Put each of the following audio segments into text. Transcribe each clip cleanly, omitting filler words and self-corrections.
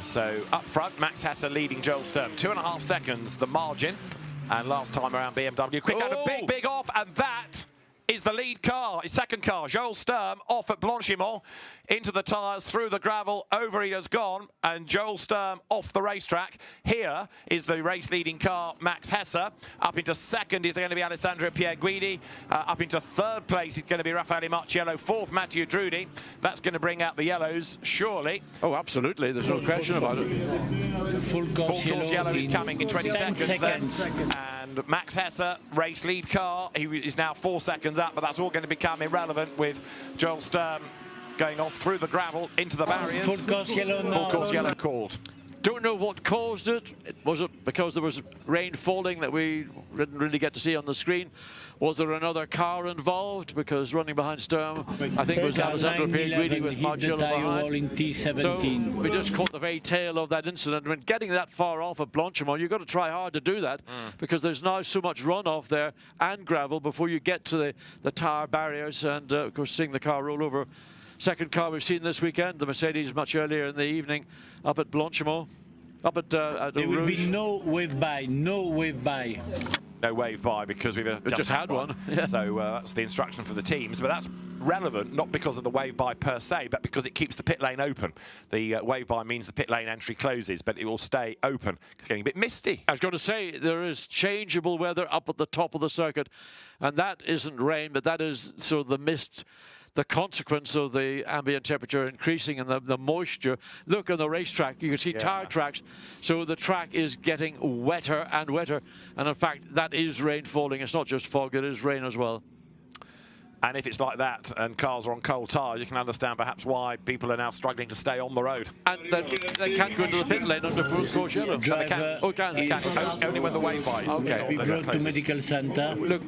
So up front, Max Hesse leading Joel Sturm. 2.5 seconds, the margin. And last time around BMW, quick and a big off, and that is the lead car, his second car. Joel Sturm off at Blanchimont, into the tyres, through the gravel, over he has gone, and Joel Sturm off the racetrack. Here is the race-leading car, Max Hesse. Up into second is going to be Alessandro Pierguidi. Up into third place is going to be Raffaele Marciello. Fourth, Matteo Drudi. That's going to bring out the yellows, surely. Oh, absolutely. There's no question about it. Full course yellow is coming in 20 seconds. Then. And Max Hesse, race lead car. He is now 4 seconds up, but that's all going to become irrelevant with Joel Sturm going off through the gravel into the barriers. Full course yellow now. Full course yellow called. Don't know what caused it. Was it because there was rain falling that we didn't really get to see on the screen? Was there another car involved? Because running behind Sturm, I think it was Alessandro Pierguidi with Marciello behind. So we just caught the very tail of that incident. When getting that far off at Blanchimont, you've got to try hard to do that because there's now so much runoff there and gravel before you get to the tire barriers and, of course, seeing the car roll over. Second car we've seen this weekend, the Mercedes, much earlier in the evening, up at Blanchimont, up at the There will be no wave by, no wave by. No wave by because we've just had one. Yeah. So that's the instruction for the teams. But that's relevant, not because of the wave by per se, but because it keeps the pit lane open. The wave by means the pit lane entry closes, but it will stay open. It's getting a bit misty. I was going to say, there is changeable weather up at the top of the circuit, and that isn't rain, but that is sort of the mist, the consequence of the ambient temperature increasing and the moisture. Look on the racetrack, you can see tire tracks. So the track is getting wetter and wetter. And in fact, that is rain falling. It's not just fog, it is rain as well. And if it's like that and cars are on cold tyres, you can understand perhaps why people are now struggling to stay on the road. And they can't go into the pit lane under full course yellow. They can. Oh, can. Only when the wave by is. Okay. We go to medical center. Look.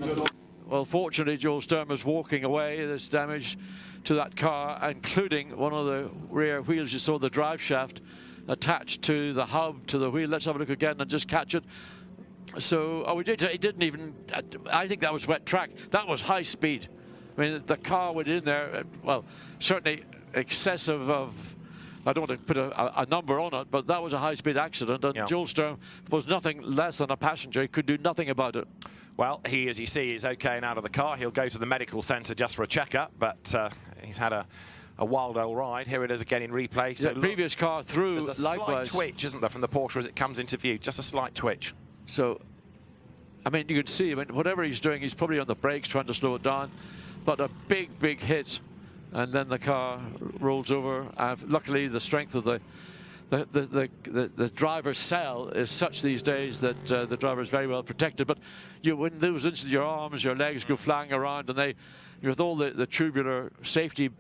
Well, fortunately, Joel Sturm is walking away. There's damage to that car, including one of the rear wheels. You saw the drive shaft attached to the hub, to the wheel. Let's have a look again and just catch it. So, oh, it didn't even, I think that was wet track. That was high speed. I mean, the car went in there, well, certainly excessive of, I don't want to put a number on it, but that was a high-speed accident, and Joel Sturm was nothing less than a passenger. He could do nothing about it. Well, he, as you see, is okay and out of the car. He'll go to the medical centre just for a checkup, but he's had a wild old ride. Here it is again in replay. So the previous car through, there's a slight twitch, isn't there, from the Porsche as it comes into view? Just a slight twitch. So, I mean, you can see, I mean, whatever he's doing, he's probably on the brakes trying to slow it down, but a big hit. And then the car rolls over. Luckily, the strength of the driver's cell is such these days that the driver is very well protected. But when those incidents, your arms, your legs go flying around, and with all the tubular safety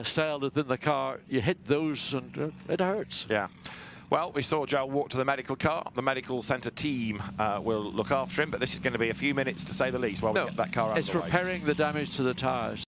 cell within the car, you hit those, and it hurts. Yeah. Well, we saw Joel walk to the medical car. The medical centre team will look after him, but this is going to be a few minutes, to say the least, while we get that car out of the way. It's repairing the damage to the tyres.